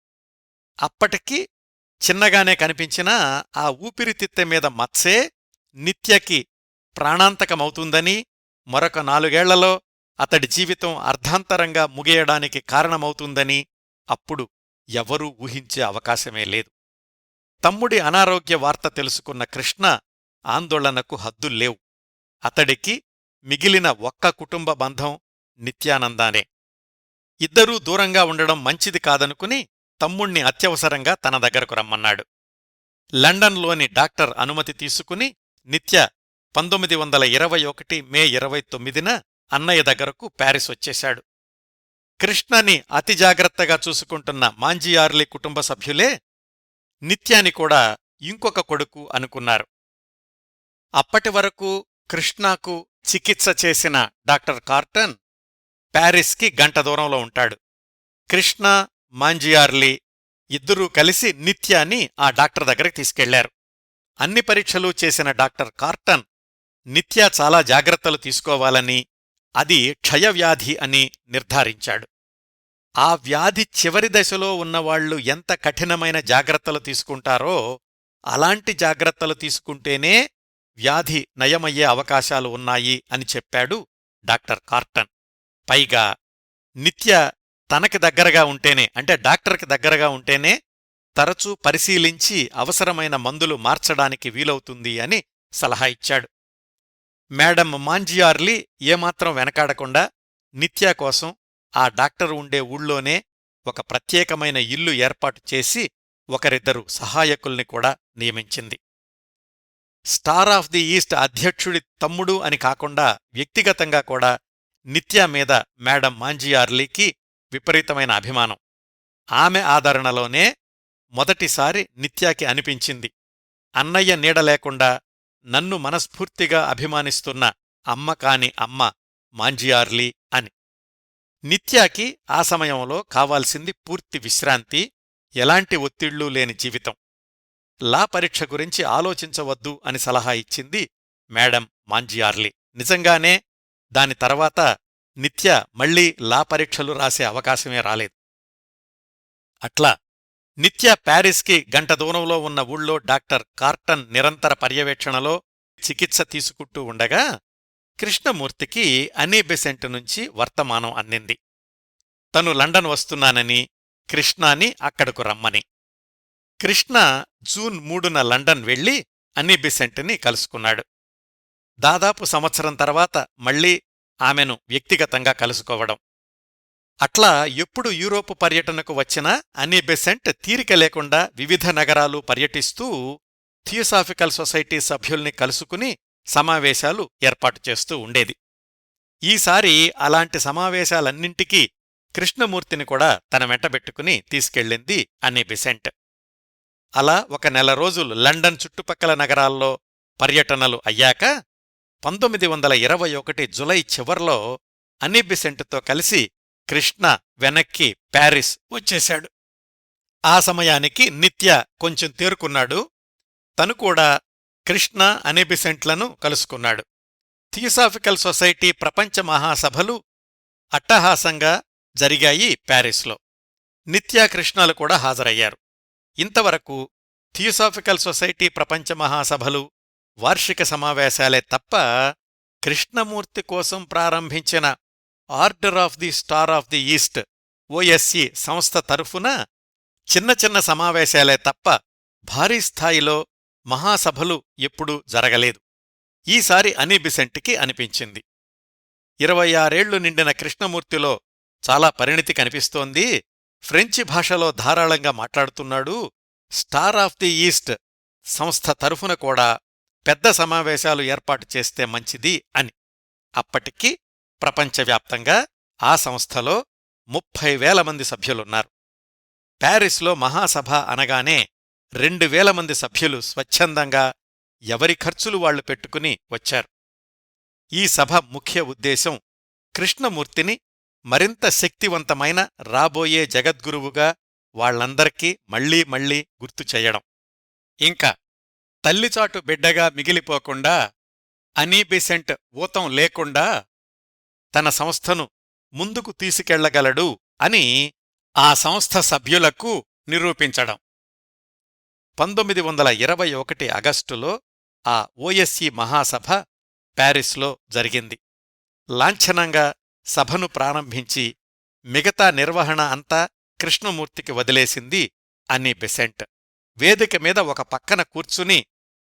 అప్పటికి చిన్నగానే కనిపించినా ఆ ఊపిరితిత్తె మీద మత్సే నిత్యకి ప్రాణాంతకమవుతుందని, మరొక 4 ఏళ్లలో అతడి జీవితం అర్ధాంతరంగా ముగియడానికి కారణమవుతుందని అప్పుడు ఎవరూ ఊహించే అవకాశమే లేదు. తమ్ముడి అనారోగ్య వార్త తెలుసుకున్న కృష్ణ ఆందోళనకు హద్దుల్లేవు. అతడికి మిగిలిన ఒక్క కుటుంబ బంధం నిత్యానందానే. ఇద్దరూ దూరంగా ఉండడం మంచిది కాదనుకుని తమ్ముణ్ణి అత్యవసరంగా తన దగ్గరకు రమ్మన్నాడు. లండన్లోని డాక్టర్ అనుమతి తీసుకుని నిత్య 1921 మే 29న అన్నయ్య దగ్గరకు ప్యారిస్ వచ్చేశాడు. కృష్ణని అతి జాగ్రత్తగా చూసుకుంటున్న మాంజియార్లీ కుటుంబ సభ్యులే నిత్యాని కూడా ఇంకొక కొడుకు అనుకున్నారు. అప్పటివరకు కృష్ణకు చికిత్స చేసిన డాక్టర్ కార్టన్ ప్యారిస్కి గంట దూరంలో ఉంటాడు. కృష్ణ, మాంజియార్లీ ఇద్దరూ కలిసి నిత్యాని ఆ డాక్టర్ దగ్గరికి తీసుకెళ్లారు. అన్ని పరీక్షలు చేసిన డాక్టర్ కార్టన్ నిత్య చాలా జాగ్రత్తలు తీసుకోవాలని, అది క్షయవ్యాధి అని నిర్ధారించాడు. ఆ వ్యాధి చివరి దశలో ఉన్నవాళ్లు ఎంత కఠినమైన జాగ్రత్తలు తీసుకుంటారో అలాంటి జాగ్రత్తలు తీసుకుంటేనే వ్యాధి నయమయ్యే అవకాశాలు ఉన్నాయి అని చెప్పాడు డాక్టర్ కార్టన్. పైగా నిత్య తనకి దగ్గరగా ఉంటేనే, అంటే డాక్టర్కి దగ్గరగా ఉంటేనే తరచూ పరిశీలించి అవసరమైన మందులు మార్చడానికి వీలవుతుంది అని సలహా ఇచ్చాడు. మేడం మాంజియార్లీ ఏమాత్రం వెనకాడకుండా నిత్య కోసం ఆ డాక్టర్ ఉండే ఊళ్ళోనే ఒక ప్రత్యేకమైన ఇల్లు ఏర్పాటు చేసి ఒకరిద్దరు సహాయకుల్ని కూడా నియమించింది. స్టార్ ఆఫ్ ది ఈస్ట్ అధ్యక్షుడి తమ్ముడు అని కాకుండా వ్యక్తిగతంగా కూడా నిత్య మీద మేడం మాంజియార్లీకి విపరీతమైన అభిమానం. ఆమె ఆదరణలోనే మొదటిసారి నిత్యాకి అనిపించింది, అన్నయ్య నీడలేకుండా నన్ను మనస్ఫూర్తిగా అభిమానిస్తున్న అమ్మ కాని అమ్మ మాంజియార్లీ అని. నిత్యాకి ఆ సమయంలో కావాల్సింది పూర్తి విశ్రాంతి, ఎలాంటి ఒత్తిళ్లూ లేని జీవితం. లా పరీక్ష గురించి ఆలోచించవద్దు అని సలహా ఇచ్చింది మేడం మాంజియార్లీ. నిజంగానే దాని తర్వాత నిత్య మళ్లీ లా పరీక్షలు రాసే అవకాశమే రాలేదు. అట్లా నిత్య ప్యారిస్కి గంట దూరంలో ఉన్న ఊళ్ళో డాక్టర్ కార్టన్ నిరంతర పర్యవేక్షణలో చికిత్స తీసుకుంటూ ఉండగా కృష్ణమూర్తికి అనీ బెసెంట్ నుంచి వర్తమానం అందింది. తను లండన్ వస్తున్నానని, కృష్ణాని అక్కడకు రమ్మని. కృష్ణ జూన్ 3న లండన్ వెళ్లి అనీ బెసెంట్ని కలుసుకున్నాడు. దాదాపు సంవత్సరం తర్వాత మళ్లీ ఆమెను వ్యక్తిగతంగా కలుసుకోవడం. అట్లా ఎప్పుడు యూరోపు పర్యటనకు వచ్చినా అనీ బెసెంట్ తీరిక లేకుండా వివిధ నగరాలు పర్యటిస్తూ థియోసాఫికల్ సొసైటీ సభ్యుల్ని కలుసుకుని సమావేశాలు ఏర్పాటు చేస్తూ ఉండేది. ఈసారి అలాంటి సమావేశాలన్నింటికీ కృష్ణమూర్తిని కూడా తన వెంటబెట్టుకుని తీసుకెళ్ళింది అన్నీ బెసెంట్. అలా ఒక నెల రోజులు లండన్ చుట్టుపక్కల నగరాల్లో పర్యటనలు అయ్యాక 1921 జులై చివర్లో అన్నీ బెసెంట్తో కలిసి కృష్ణ వెనక్కి ప్యారిస్ వచ్చేశాడు. ఆ సమయానికి నిత్య కొంచెం తేరుకున్నాడు. తను కూడా కృష్ణ అన్నీ బెసెంట్లను కలుసుకున్నాడు. థియోసాఫికల్ సొసైటీ ప్రపంచ మహాసభలు అట్టహాసంగా జరిగాయి ప్యారిస్లో. నిత్య కృష్ణలు కూడా హాజరయ్యారు. ఇంతవరకు థియోసాఫికల్ సొసైటీ ప్రపంచ మహాసభలు వార్షిక సమావేశాలే తప్ప కృష్ణమూర్తి కోసం ప్రారంభించిన order of the star of the east OSC సంస్థ తరఫున చిన్న చిన్న సమావేశాలే తప్ప భారీ స్థాయిలో మహాసభలు ఎప్పుడూ జరగలేదు. ఈసారి అన్నీ బెసెంట్కి అనిపించింది. 26 నిండిన కృష్ణమూర్తిలో చాలా పరిణితి కనిపిస్తోంది. ఫ్రెంచి భాషలో ధారాళంగా మాట్లాడుతున్నాడు. స్టార్ ఆఫ్ ది ఈస్ట్ సంస్థ తరఫున కూడా పెద్ద సమావేశాలు ఏర్పాటు చేస్తే మంచిది అని. అప్పటికి ప్రపంచవ్యాప్తంగా ఆ సంస్థలో 30,000 మంది సభ్యులున్నారు. ప్యారిస్లో మహాసభ అనగానే 2,000 మంది సభ్యులు స్వచ్ఛందంగా ఎవరి ఖర్చులు వాళ్లు పెట్టుకుని వచ్చారు. ఈ సభ ముఖ్య ఉద్దేశం కృష్ణమూర్తిని మరింత శక్తివంతమైన రాబోయే జగద్గురువుగా వాళ్లందరికీ మళ్లీ మళ్లీ గుర్తు చెయ్యడం. ఇంకా తల్లిచాటు బిడ్డగా మిగిలిపోకుండా అన్నీ బెసెంట్ ఊతం లేకుండా తన సంస్థను ముందుకు తీసుకెళ్లగలడు అని ఆ సంస్థ సభ్యులకు నిరూపించడం. 1921 ఆగస్టులో ఆ ఓఎస్సి మహాసభ ప్యారిస్లో జరిగింది. లాంఛనంగా సభను ప్రారంభించి మిగతా నిర్వహణ అంతా కృష్ణమూర్తికి వదిలేసింది అన్నీ బెసెంట్. వేదిక మీద ఒక పక్కన కూర్చుని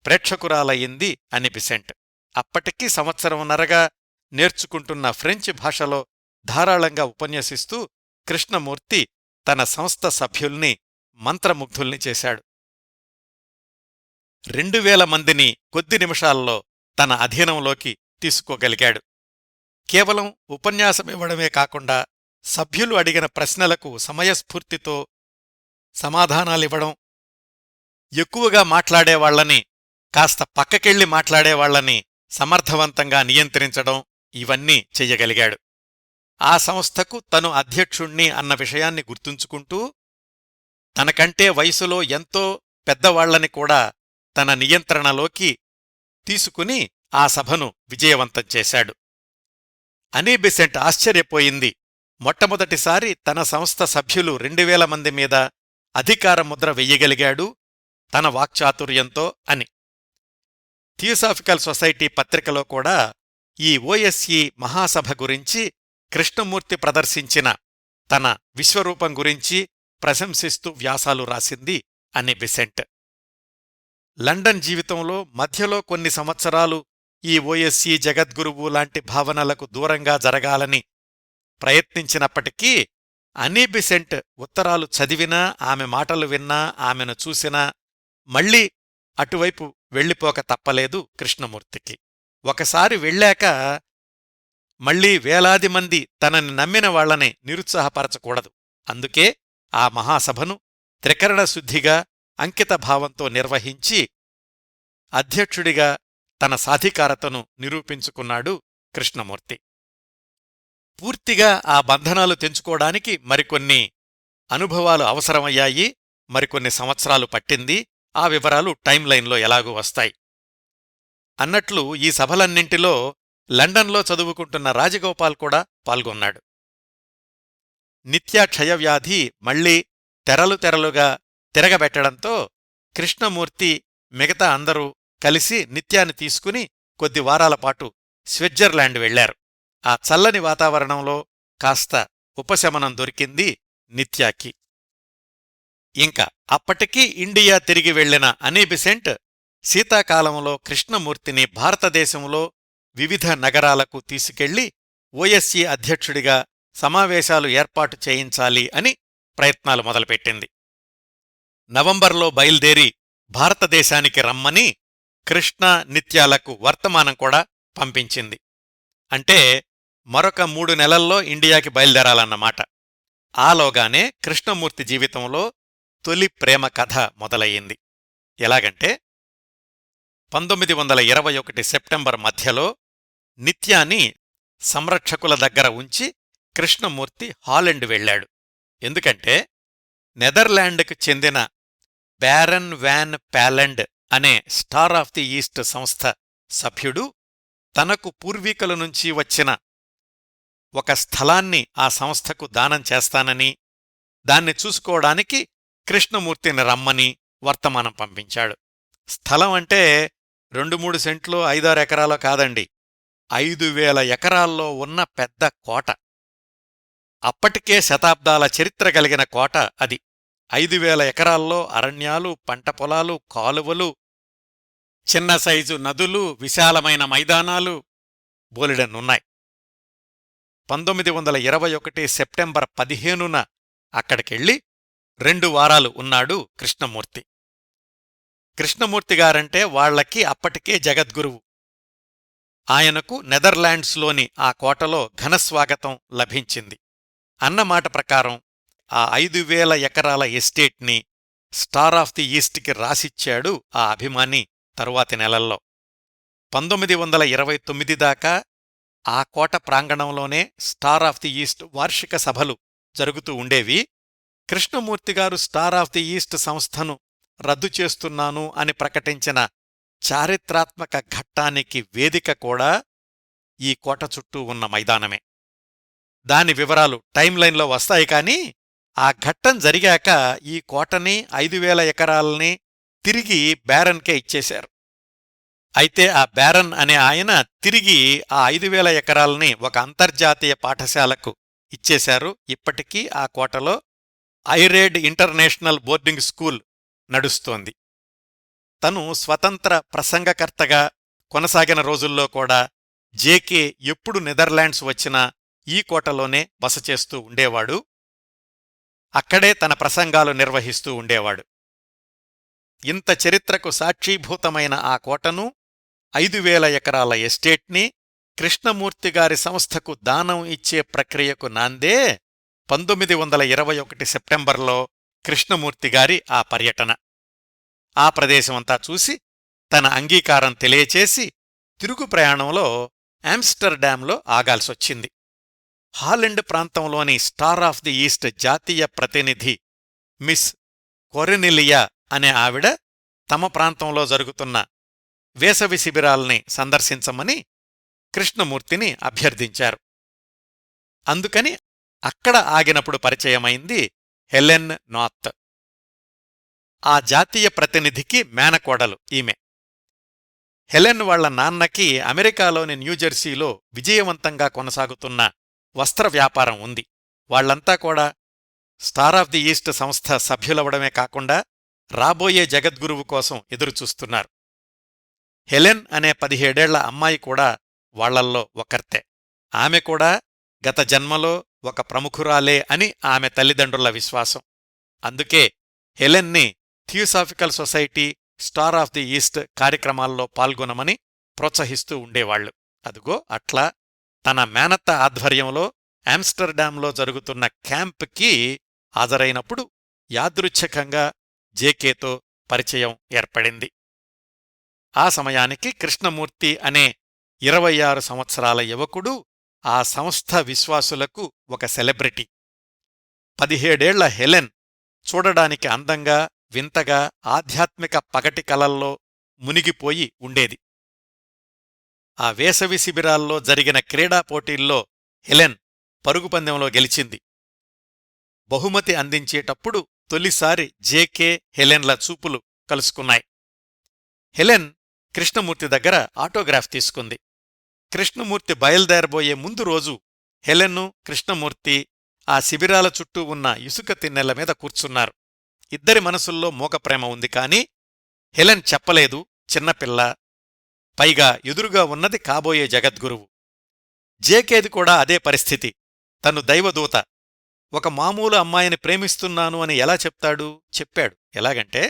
ప్రేక్షకురాలయ్యింది అన్నీ బెసెంట్. అప్పటికీ సంవత్సరంన్నరగా నేర్చుకుంటున్న ఫ్రెంచి భాషలో ధారాళంగా ఉపన్యసిస్తూ కృష్ణమూర్తి తన సంస్థ సభ్యుల్ని మంత్రముగ్ధుల్ని చేశాడు. 2,000 మందిని కొద్ది నిమిషాల్లో తన అధీనంలోకి తీసుకోగలిగాడు. కేవలం ఉపన్యాసమివ్వడమే కాకుండా సభ్యులు అడిగిన ప్రశ్నలకు సమయస్ఫూర్తితో సమాధానాలివ్వడం, ఎక్కువగా మాట్లాడేవాళ్లని కాస్త పక్కకెళ్లి మాట్లాడేవాళ్లని సమర్థవంతంగా నియంత్రించడం ఇవన్నీ చెయ్యగలిగాడు. ఆ సంస్థకు తను అధ్యక్షుణ్ణి అన్న విషయాన్ని గుర్తుంచుకుంటూ తనకంటే వయసులో ఎంతో పెద్దవాళ్లని కూడా తన నియంత్రణలోకి తీసుకుని ఆ సభను విజయవంతం చేశాడు. అన్నీ బెసెంట్ ఆశ్చర్యపోయింది. మొట్టమొదటిసారి తన సంస్థ సభ్యులు 2,000 మంది మీద అధికారముద్ర వెయ్యగలిగాడు తన వాక్చాతుర్యంతో అని. థియోసాఫికల్ సొసైటీ పత్రికలో కూడా ఈ ఓఎస్సి మహాసభ గురించి కృష్ణమూర్తి ప్రదర్శించిన తన విశ్వరూపం గురించి ప్రశంసిస్తూ వ్యాసాలు రాసింది అన్నీ బెసెంట్. లండన్ జీవితంలో మధ్యలో కొన్ని సంవత్సరాలు ఈ ఓఎస్సి జగద్గురువు లాంటి భావనలకు దూరంగా జరగాలని ప్రయత్నించినప్పటికీ అన్నీ బెసెంట్ ఉత్తరాలు చదివినా, ఆమె మాటలు విన్నా, ఆమెను చూసినా మళ్లీ అటువైపు వెళ్ళిపోక తప్పలేదు కృష్ణమూర్తికి. ఒకసారి వెళ్ళాక మళ్లీ వేలాది మంది తనని నమ్మిన వాళ్లని నిరుత్సాహపరచకూడదు. అందుకే ఆ మహాసభను త్రికరణశుద్ధిగా అంకితభావంతో నిర్వహించి అధ్యక్షుడిగా తన సాధికారతను నిరూపించుకున్నాడు కృష్ణమూర్తి. పూర్తిగా ఆ బంధనాలు తెంచుకోవడానికి మరికొన్ని అనుభవాలు అవసరమయ్యాయి, మరికొన్ని సంవత్సరాలు పట్టింది. ఆ వివరాలు టైంలైన్లో ఎలాగూ వస్తాయి. అన్నట్లు ఈ సభలన్నింటిలో లండన్లో చదువుకుంటున్న రాజగోపాల్ కూడా పాల్గొన్నాడు. నిత్యా క్షయవ్యాధి మళ్లీ తెరలుగా తిరగబెట్టడంతో కృష్ణమూర్తి మిగతా అందరూ కలిసి నిత్యాన్ని తీసుకుని కొద్ది వారాలపాటు స్విట్జర్లాండ్ వెళ్లారు. ఆ చల్లని వాతావరణంలో కాస్త ఉపశమనం దొరికింది నిత్యాకి. ఇంకా అప్పటికీ ఇండియా తిరిగి వెళ్లిన అన్నీ బెసెంట్ శీతాకాలంలో కృష్ణమూర్తిని భారతదేశంలో వివిధ నగరాలకు తీసుకెళ్లి ఓఎస్సి అధ్యక్షుడిగా సమావేశాలు ఏర్పాటు చేయించాలి అని ప్రయత్నాలు మొదలుపెట్టింది. నవంబర్లో బయల్దేరి భారతదేశానికి రమ్మని కృష్ణ నిత్యాలకు వర్తమానం కూడా పంపించింది. అంటే మరొక 3 నెలల్లో ఇండియాకి బయలుదేరాలన్నమాట. ఆలోగానే కృష్ణమూర్తి జీవితంలో తొలి ప్రేమ కథ మొదలయ్యింది. ఎలాగంటే 1921 సెప్టెంబర్ మధ్యలో నిత్యాని సంరక్షకుల దగ్గర ఉంచి కృష్ణమూర్తి హాలెండ్ వెళ్లాడు. ఎందుకంటే నెదర్లాండ్కు చెందిన బ్యారన్ వ్యాన్ ప్యాలెండ్ అనే స్టార్ ఆఫ్ ది ఈస్ట్ సంస్థ సభ్యుడు తనకు పూర్వీకుల నుంచి వచ్చిన ఒక స్థలాన్ని ఆ సంస్థకు దానం చేస్తానని, దాన్ని చూసుకోవడానికి కృష్ణమూర్తిని రమ్మని వర్తమానం పంపించాడు. స్థలం అంటే 2-3 సెంట్లు 5-6 ఎకరాలో కాదండి, 5,000 ఎకరాల్లో ఉన్న పెద్ద కోట. అప్పటికే శతాబ్దాల చరిత్ర కలిగిన కోట అది. 5,000 ఎకరాల్లో అరణ్యాలు, పంట పొలాలు, కాలువలు, చిన్న సైజు నదులు, విశాలమైన మైదానాలు బోలెడన్నున్నాయి. 1921 సెప్టెంబర్ 15న అక్కడికెళ్ళి 2 వారాలు ఉన్నాడు కృష్ణమూర్తి. కృష్ణమూర్తిగారంటే వాళ్లకి అప్పటికే జగద్గురువు. ఆయనకు నెదర్లాండ్స్లోని ఆ కోటలో ఘనస్వాగతం లభించింది. అన్నమాట ప్రకారం ఆ 5,000 ఎకరాల ఎస్టేట్ని స్టార్ ఆఫ్ ది ఈస్ట్కి రాసిచ్చాడు ఆ అభిమాని తరువాతి నెలల్లో. 1929 దాకా ఆ కోట ప్రాంగణంలోనే స్టార్ ఆఫ్ ది ఈస్ట్ వార్షిక సభలు జరుగుతూ ఉండేవి. కృష్ణమూర్తిగారు స్టార్ ఆఫ్ ది ఈస్ట్ సంస్థను రద్దు చేస్తున్నాను అని ప్రకటించిన చారిత్రాత్మక ఘట్టానికి వేదిక కూడా ఈ కోట చుట్టూ ఉన్న మైదానమే. దాని వివరాలు టైంలైన్లో వస్తాయి. కానీ ఆ ఘట్టం జరిగాక ఈ కోటని 5,000 ఎకరాలని తిరిగి బ్యారన్కే ఇచ్చేశారు. అయితే ఆ బ్యారన్ అనే ఆయన తిరిగి ఆ 5,000 ఎకరాలని ఒక అంతర్జాతీయ పాఠశాలకు ఇచ్చేశారు. ఇప్పటికీ ఆ కోటలో ఐరేడ్ ఇంటర్నేషనల్ బోర్డింగ్ స్కూల్ నడుస్తోంది. తను స్వతంత్ర ప్రసంగకర్తగా కొనసాగిన రోజుల్లో కూడా జేకే ఎప్పుడు నెదర్లాండ్స్ వచ్చినా ఈ కోటలోనే బస చేస్తూ ఉండేవాడు. అక్కడే తన ప్రసంగాలు నిర్వహిస్తూ ఉండేవాడు. ఇంత చరిత్రకు సాక్షీభూతమైన ఆ కోటను, 5,000 ఎకరాల ఎస్టేట్ని కృష్ణమూర్తిగారి సంస్థకు దానం ఇచ్చే ప్రక్రియకు నాందే 1921 సెప్టెంబర్లో కృష్ణమూర్తిగారి ఆ పర్యటన. ఆ ప్రదేశమంతా చూసి తన అంగీకారం తెలియచేసి తిరుగు ప్రయాణంలో ఆమ్స్టర్డామ్లో ఆగాల్సొచ్చింది. హాలెండ్ ప్రాంతంలోని స్టార్ ఆఫ్ ది ఈస్ట్ జాతీయ ప్రతినిధి మిస్ కొరెనెలియా అనే ఆవిడ తమ ప్రాంతంలో జరుగుతున్న వేసవి శిబిరాల్ని సందర్శించమని కృష్ణమూర్తిని అభ్యర్థించారు. అందుకని అక్కడ ఆగినప్పుడు పరిచయమైంది హెలెన్ నార్త్. ఆ జాతీయ ప్రతినిధికి మేనకోడలు ఈమె. హెలెన్ వాళ్ల నాన్నకి అమెరికాలోని న్యూజెర్సీలో విజయవంతంగా కొనసాగుతున్న వస్త్ర వ్యాపారం ఉంది. వాళ్లంతా కూడా స్టార్ ఆఫ్ ది ఈస్ట్ సంస్థ సభ్యులవడమే కాకుండా రాబోయే జగద్గురువు కోసం ఎదురుచూస్తున్నారు. హెలెన్ అనే 17 ఏళ్ల అమ్మాయి కూడా వాళ్లల్లో ఒకర్తే. ఆమె కూడా గత జన్మలో ఒక ప్రముఖురాలే అని ఆమె తల్లిదండ్రుల విశ్వాసం. అందుకే హెలెన్ని Theosophical Society, Star of the East కార్యక్రమాల్లో పాల్గొనమని ప్రోత్సహిస్తూ ఉండేవాళ్లు. అదుగో అట్లా తన మేనత్త ఆధ్వర్యంలో ఆమ్స్టర్డామ్లో జరుగుతున్న క్యాంప్కి హాజరైనప్పుడు యాదృచ్ఛికంగా జేకేతో పరిచయం ఏర్పడింది. ఆ సమయానికి కృష్ణమూర్తి అనే 26 సంవత్సరాల యువకుడు ఆ సంస్థ విశ్వాసులకు ఒక సెలబ్రిటీ. 17 ఏళ్ల హెలెన్ చూడడానికి అందంగా, వింతగా, ఆధ్యాత్మిక పగటి కలల్లో మునిగిపోయి ఉండేది. ఆ వేసవి శిబిరాల్లో జరిగిన క్రీడా పోటీల్లో హెలెన్ పరుగుపందెంలో గెలిచింది. బహుమతి అందించేటప్పుడు తొలిసారి జేకే, హెలెన్ల చూపులు కలుసుకున్నాయి. హెలెన్ కృష్ణమూర్తి దగ్గర ఆటోగ్రాఫ్ తీసుకుంది. కృష్ణమూర్తి బయలుదేరబోయే ముందు రోజు హెలెన్ను, కృష్ణమూర్తి ఆ శిబిరాల చుట్టూ ఉన్న ఇసుక తిన్నెల మీద కూర్చున్నారు. ఇద్దరి మనసుల్లో మూకప్రేమ ఉంది. కాని హెలెన్ చెప్పలేదు, చిన్నపిల్ల, పైగా ఎదురుగా ఉన్నది కాబోయే జగద్గురువు. జేకేది కూడా అదే పరిస్థితి. తను దైవదూత. ఒక మామూలు అమ్మాయిని ప్రేమిస్తున్నాను అని ఎలా చెప్తాడు? చెప్పాడు. ఎలాగంటే,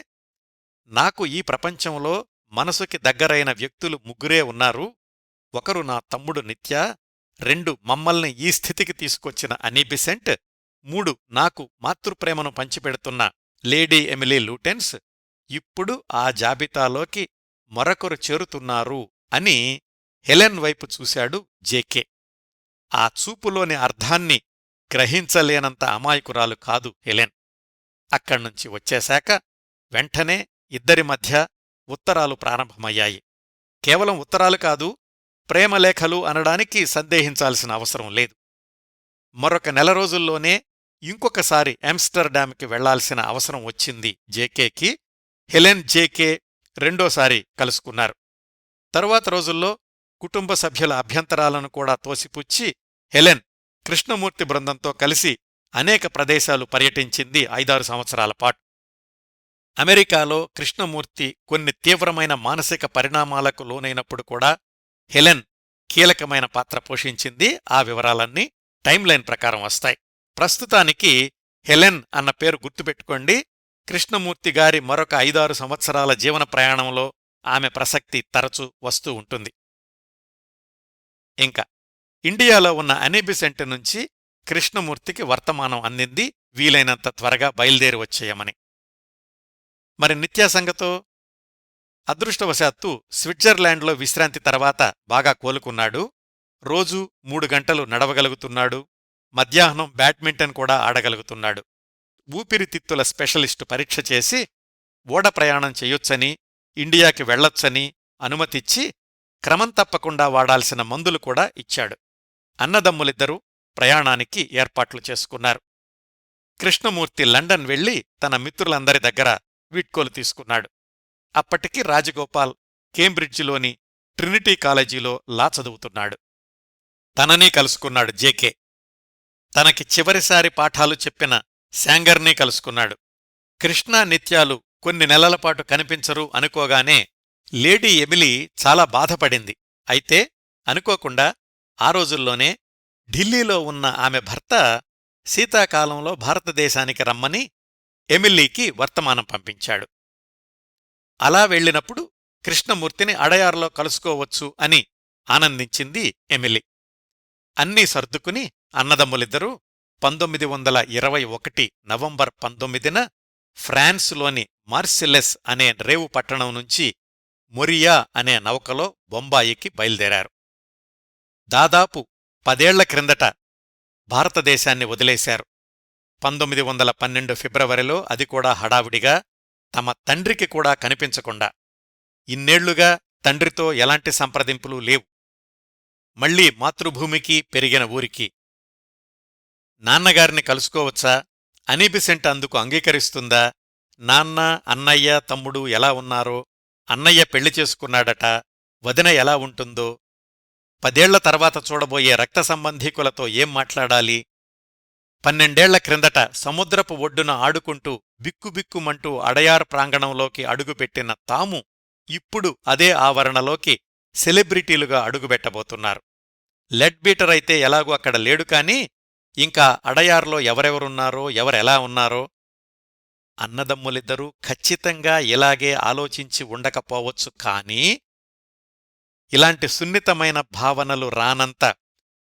నాకు ఈ ప్రపంచంలో మనసుకి దగ్గరైన వ్యక్తులు 3 ఉన్నారు. ఒకరు నా తమ్ముడు నిత్య, 2 మమ్మల్ని ఈ స్థితికి తీసుకొచ్చిన అనీ బిసెంట్, 3 నాకు మాతృప్రేమను పంచిపెడుతున్న లేడీ ఎమిలీ లూటెన్స్ ఇప్పుడు ఆ జాబితాలోకి మరొకరు చేరుతున్నారు అని హెలెన్ వైపు చూశాడు జేకే. ఆ చూపులోని అర్థాన్ని గ్రహించలేనంత అమాయకురాలు కాదు హెలెన్. అక్కడ్నుంచి వచ్చేశాక వెంటనే ఇద్దరి మధ్య ఉత్తరాలు ప్రారంభమయ్యాయి. కేవలం ఉత్తరాలు కాదు, ప్రేమలేఖలు అనడానికి సందేహించాల్సిన అవసరం లేదు. మరొక నెల రోజుల్లోనే ఇంకొకసారి ఆమ్స్టర్డామ్కి వెళ్లాల్సిన అవసరం వచ్చింది జేకేకి. హెలెన్ జేకే రెండోసారి కలుసుకున్నారు. తరువాత రోజుల్లో కుటుంబ సభ్యుల అభ్యంతరాలను కూడా తోసిపుచ్చి హెలెన్ కృష్ణమూర్తి బృందంతో కలిసి అనేక ప్రదేశాలు పర్యటించింది 5-6 సంవత్సరాల పాటు. అమెరికాలో కృష్ణమూర్తి కొన్ని తీవ్రమైన మానసిక పరిణామాలకు లోనైనప్పుడు కూడా హెలెన్ కీలకమైన పాత్ర పోషించింది. ఆ వివరాలన్నీ టైమ్లైన్ ప్రకారం వస్తాయి. ప్రస్తుతానికి హెలెన్ అన్న పేరు గుర్తుపెట్టుకోండి. కృష్ణమూర్తి గారి మరొక 5-6 సంవత్సరాల జీవన ప్రయాణంలో ఆమె ప్రసక్తి తరచూ వస్తూ ఉంటుంది. ఇంకా ఇండియాలో ఉన్న అనీ బిసెంట్ నుంచి కృష్ణమూర్తికి వర్తమానం అందింది, వీలైనంత త్వరగా బయలుదేరి వచ్చేయమని. మరి నిత్యా సంగతో? అదృష్టవశాత్తు స్విట్జర్లాండ్లో విశ్రాంతి తర్వాత బాగా కోలుకున్నాడు. రోజూ 3 గంటలు నడవగలుగుతున్నాడు. మధ్యాహ్నం బ్యాడ్మింటన్ కూడా ఆడగలుగుతున్నాడు. ఊపిరితిత్తుల స్పెషలిస్టు పరీక్ష చేసి ఓడ ప్రయాణం చెయ్యొచ్చని, ఇండియాకి వెళ్లొచ్చని అనుమతిచ్చి క్రమం తప్పకుండా వాడాల్సిన మందులు కూడా ఇచ్చాడు. అన్నదమ్ములిద్దరూ ప్రయాణానికి ఏర్పాట్లు చేసుకున్నారు. కృష్ణమూర్తి లండన్ వెళ్లి తన మిత్రులందరి దగ్గర వీడ్కోలు తీసుకున్నాడు. అప్పటికి రాజగోపాల్ కేంబ్రిడ్జిలోని ట్రినిటీ కాలేజీలో లా చదువుతున్నాడు. తననీ కలుసుకున్నాడు జేకే. తనకి చివరిసారి పాఠాలు చెప్పిన శాంగర్నీ కలుసుకున్నాడు. కృష్ణా నిత్యాలు కొన్ని నెలలపాటు కనిపించరు అనుకోగానే లేడీ ఎమిలీ చాలా బాధపడింది. అయితే అనుకోకుండా ఆ రోజుల్లోనే ఢిల్లీలో ఉన్న ఆమె భర్త శీతాకాలంలో భారతదేశానికి రమ్మని ఎమిలీకి వర్తమానం పంపించాడు. అలా వెళ్లినప్పుడు కృష్ణమూర్తిని అడయార్లో కలుసుకోవచ్చు అని ఆనందించింది ఎమిలీ. అన్నీ సర్దుకుని అన్నదమ్ములిద్దరూ 1921 నవంబర్ 19న ఫ్రాన్సులోని మార్సిలెస్ అనే రేవు పట్టణం నుంచి మొరియా అనే నౌకలో బొంబాయికి బయల్దేరారు. దాదాపు 10 ఏళ్ల క్రిందట భారతదేశాన్ని వదిలేశారు. 1912 ఫిబ్రవరిలో, అది కూడా హడావిడిగా, తమ తండ్రికి కూడా కనిపించకుండా. ఇన్నేళ్లుగా తండ్రితో ఎలాంటి సంప్రదింపులు లేవు. మళ్లీ మాతృభూమికి, పెరిగిన ఊరికి. నాన్నగారిని కలుసుకోవచ్చా? అనీ బిసెంట్ అందుకు అంగీకరిస్తుందా? నాన్న, అన్నయ్య, తమ్ముడు ఎలా ఉన్నారో? అన్నయ్య పెళ్లి చేసుకున్నాడట. వదిన ఎలా ఉంటుందో? 10 ఏళ్ల తర్వాత చూడబోయే రక్త సంబంధీకులతో ఏం మాట్లాడాలి? 12 ఏళ్ల క్రిందట సముద్రపు ఒడ్డున ఆడుకుంటూ బిక్కుబిక్కుమంటూ అడయార్ ప్రాంగణంలోకి అడుగుపెట్టిన తాము ఇప్పుడు అదే ఆవరణలోకి సెలబ్రిటీలుగా అడుగుబెట్టబోతున్నారు. లెడ్ బీటర్ అయితే ఎలాగూ అక్కడ లేడు కాని ఇంకా అడయార్లో ఎవరెవరున్నారో, ఎవరెలా ఉన్నారో? అన్నదమ్ములిద్దరూ ఖచ్చితంగా ఇలాగే ఆలోచించి ఉండకపోవచ్చు, కానీ ఇలాంటి సున్నితమైన భావనలు రానంత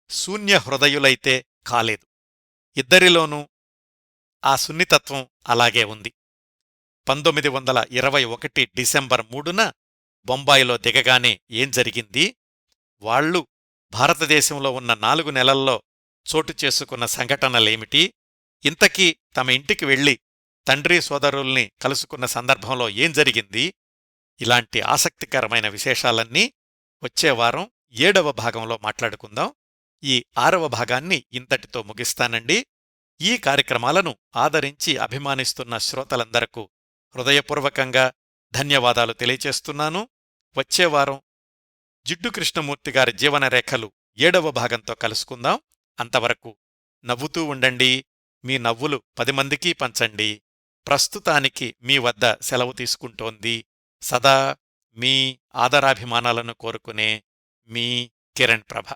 శూన్యహృదయులైతే కాలేదు. ఇద్దరిలోనూ ఆ సున్నితత్వం అలాగే ఉంది. 1921 డిసెంబర్ 3న బొంబాయిలో దిగగానే ఏం జరిగింది? వాళ్లు భారతదేశంలో ఉన్న 4 నెలల్లో చోటు చేసుకున్న సంఘటనలేమిటి? ఇంతకీ తమ ఇంటికి వెళ్లి తండ్రి సోదరుల్ని కలుసుకున్న సందర్భంలో ఏం జరిగింది? ఇలాంటి ఆసక్తికరమైన విశేషాలన్నీ వచ్చేవారం 7వ భాగంలో మాట్లాడుకుందాం. ఈ 6వ భాగాన్ని ఇంతటితో ముగిస్తానండి. ఈ కార్యక్రమాలను ఆదరించి అభిమానిస్తున్న శ్రోతలందరకు హృదయపూర్వకంగా ధన్యవాదాలు తెలియచేస్తున్నాను. వచ్చేవారం జిడ్డు కృష్ణమూర్తి గారి జీవనరేఖలు 7వ భాగంతో కలుసుకుందాం. అంతవరకు నవ్వుతూ ఉండండి. మీ నవ్వులు 10 మందికీ పంచండి. ప్రస్తుతానికి మీ వద్ద సెలవు తీసుకుంటోంది సదా మీ ఆదరాభిమానాలను కోరుకునే మీ కిరణ్ ప్రభ.